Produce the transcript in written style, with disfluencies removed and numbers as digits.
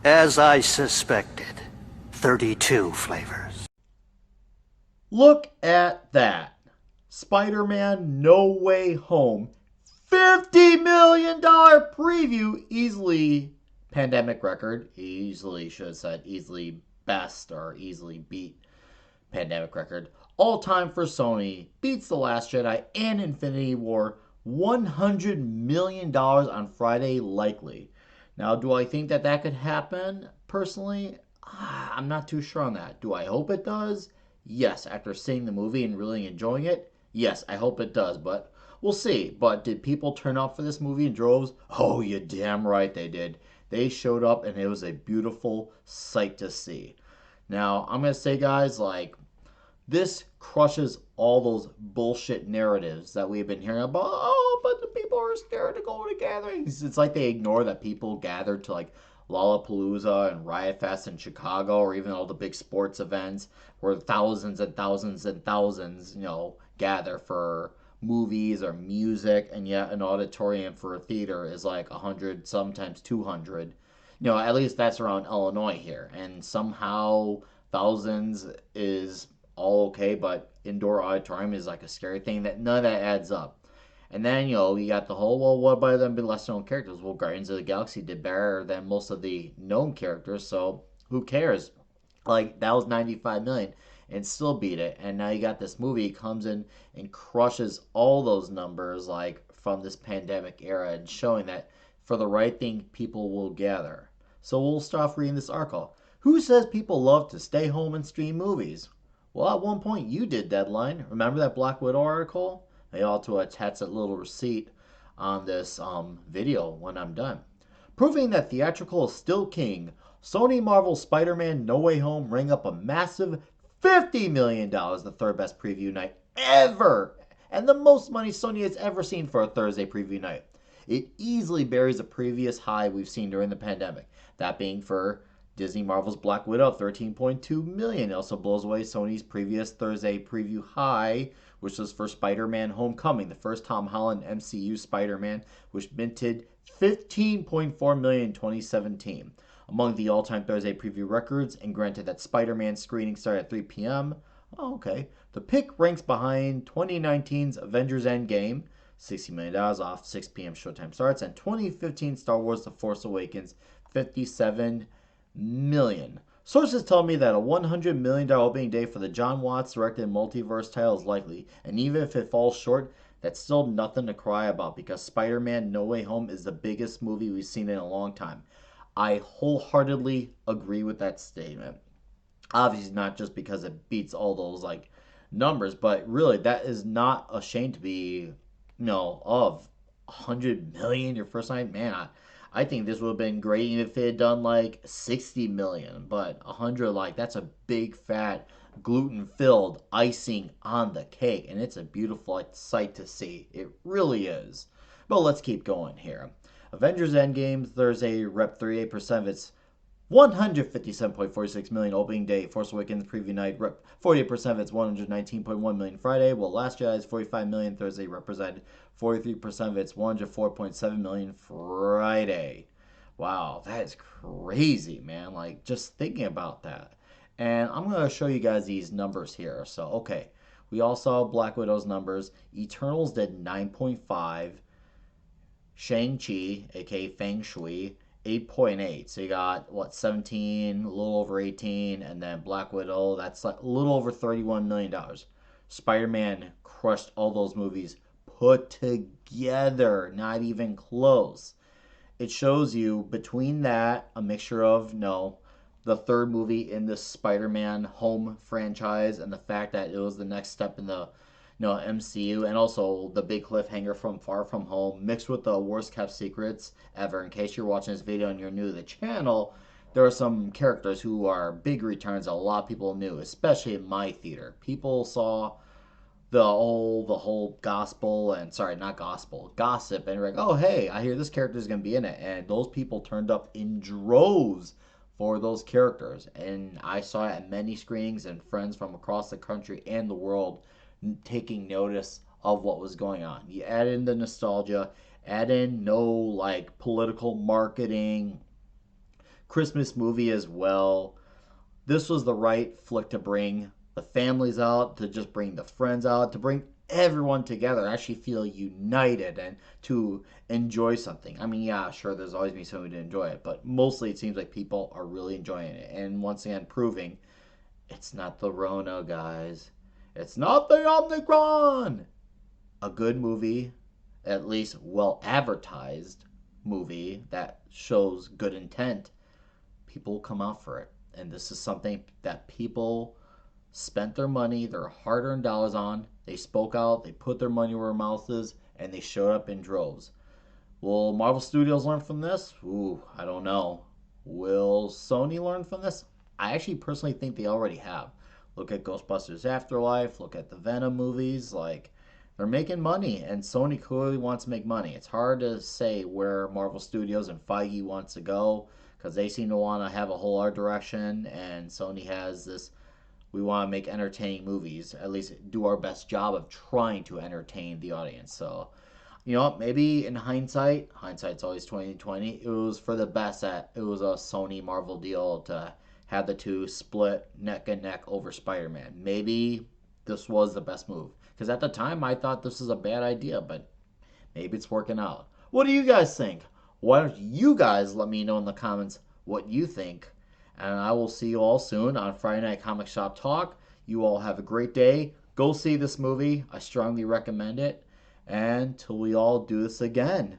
As I suspected, 32 flavors. Look at that. Spider-Man No Way Home. $50 million preview. Easily pandemic record. Easily should have said easily best or easily beat pandemic record. All time for Sony. Beats The Last Jedi and Infinity War. $100 million on Friday likely. Now, do I think that that could happen personally? I'm not too sure on that. Do I hope it does? Yes, after seeing the movie and really enjoying it, yes, I hope it does, but we'll see. But did people turn up for this movie in droves? Oh, you damn right they did. They showed up and it was a beautiful sight to see. Now, I'm going to say, guys, like, this crushes all those bullshit narratives that we've been hearing about. Oh, but the people are scared to go to gatherings. It's like they ignore that people gathered to like Lollapalooza and Riot Fest in Chicago, or even all the big sports events where thousands and thousands and thousands, gather for movies or music, and yet an auditorium for a theater is like 100, sometimes 200. At least that's around Illinois here, and somehow thousands is all okay, but indoor auditorium is like a scary thing that none of that adds up. And then, you got the whole, well, what about them being less known characters? Well, Guardians of the Galaxy did better than most of the known characters, so who cares? Like, that was 95 million and still beat it. And now you got this movie comes in and crushes all those numbers, like, from this pandemic era, and showing that for the right thing, people will gather. So we'll start off reading this article. Who says people love to stay home and stream movies? Well, at one point you did, Deadline. Remember that Black Widow article? I ought to attach that little receipt on this video when I'm done. Proving that theatrical is still king, Sony Marvel Spider-Man No Way Home rang up a massive $50 million, the third best preview night ever, and the most money Sony has ever seen for a Thursday preview night. It easily buries a previous high we've seen during the pandemic, that being for Disney Marvel's Black Widow, 13.2 million. It also blows away Sony's previous Thursday preview high, which was for Spider-Man Homecoming, the first Tom Holland MCU Spider-Man, which minted 15.4 million in 2017. Among the all-time Thursday preview records, and granted that Spider-Man screenings start at 3 p.m. Oh, okay. The pick ranks behind 2019's Avengers Endgame, $60 million off 6 p.m. showtime starts, and 2015 Star Wars The Force Awakens, 57 million. Sources tell me that a $100 million opening day for the John Watts directed multiverse title is likely, and even if it falls short, that's still nothing to cry about because Spider Man No Way Home is the biggest movie we've seen in a long time. I wholeheartedly agree with that statement. Obviously, not just because it beats all those like numbers, but really, that is not a shame to be, of 100 million your first night. Man, I think this would have been great if it had done like 60 million, but 100, like, that's a big fat gluten filled icing on the cake, and it's a beautiful sight to see. It really is. But let's keep going here. Avengers Endgame Thursday rep 38% of its 157.46 million opening day. Force Awakens preview night rep 48% of its 119.1 million Friday, while Last Jedi's 45 million Thursday represented 43% of its 104.7 million Friday. Wow, that is crazy, man. Like, just thinking about that. And I'm going to show you guys these numbers here. So, okay, we all saw Black Widow's numbers. Eternals did 9.5. Shang-Chi, aka Feng Shui, 8.8. So you got, what, 17, a little over 18, and then Black Widow, that's like a little over $31 million. Spider-Man crushed all those movies put together, not even close. It shows you between that, a mixture of, no, the third movie in the Spider-Man home franchise and the fact that it was the next step in the MCU, and also the big cliffhanger from Far From Home, mixed with the worst kept secrets ever. In case you're watching this video and you're new to the channel, there are some characters who are big returns that a lot of people knew, especially in my theater. People saw the whole gospel, and sorry, not gospel, gossip, and you're like, oh hey, I hear this character is gonna be in it, and those people turned up in droves for those characters, and I saw it at many screenings, and friends from across the country and the world taking notice of what was going on. You add in the nostalgia, add in no like political marketing, Christmas movie as well. This was the right flick to bring the families out, to just bring the friends out, to bring everyone together, actually feel united and to enjoy something. I mean, yeah, sure, there's always been somebody to enjoy it, but mostly it seems like people are really enjoying it. And once again, proving it's not the Rona, guys. It's not the Omicron. A good movie, at least well advertised movie that shows good intent, people will come out for it. And this is something that people spent their money, their hard earned dollars on. They spoke out, they put their money where their mouth is, and they showed up in droves. Will Marvel Studios learn from this? Ooh, I don't know. Will Sony learn from this? I actually personally think they already have. Look at Ghostbusters Afterlife, look at the Venom movies. Like, they're making money, and Sony clearly wants to make money. It's hard to say where Marvel Studios and Feige wants to go because they seem to want to have a whole art direction, and Sony has this, we want to make entertaining movies, at least do our best job of trying to entertain the audience. So, maybe in hindsight's always 2020. It was for the best that it was a Sony Marvel deal to have the two split neck and neck over Spider-Man. Maybe this was the best move because at the time I thought this was a bad idea, but maybe it's working out. What do you guys think? Why don't you guys let me know in the comments what you think? And I will see you all soon on Friday Night Comic Shop Talk. You all have a great day. Go see this movie. I strongly recommend it. And till we all do this again.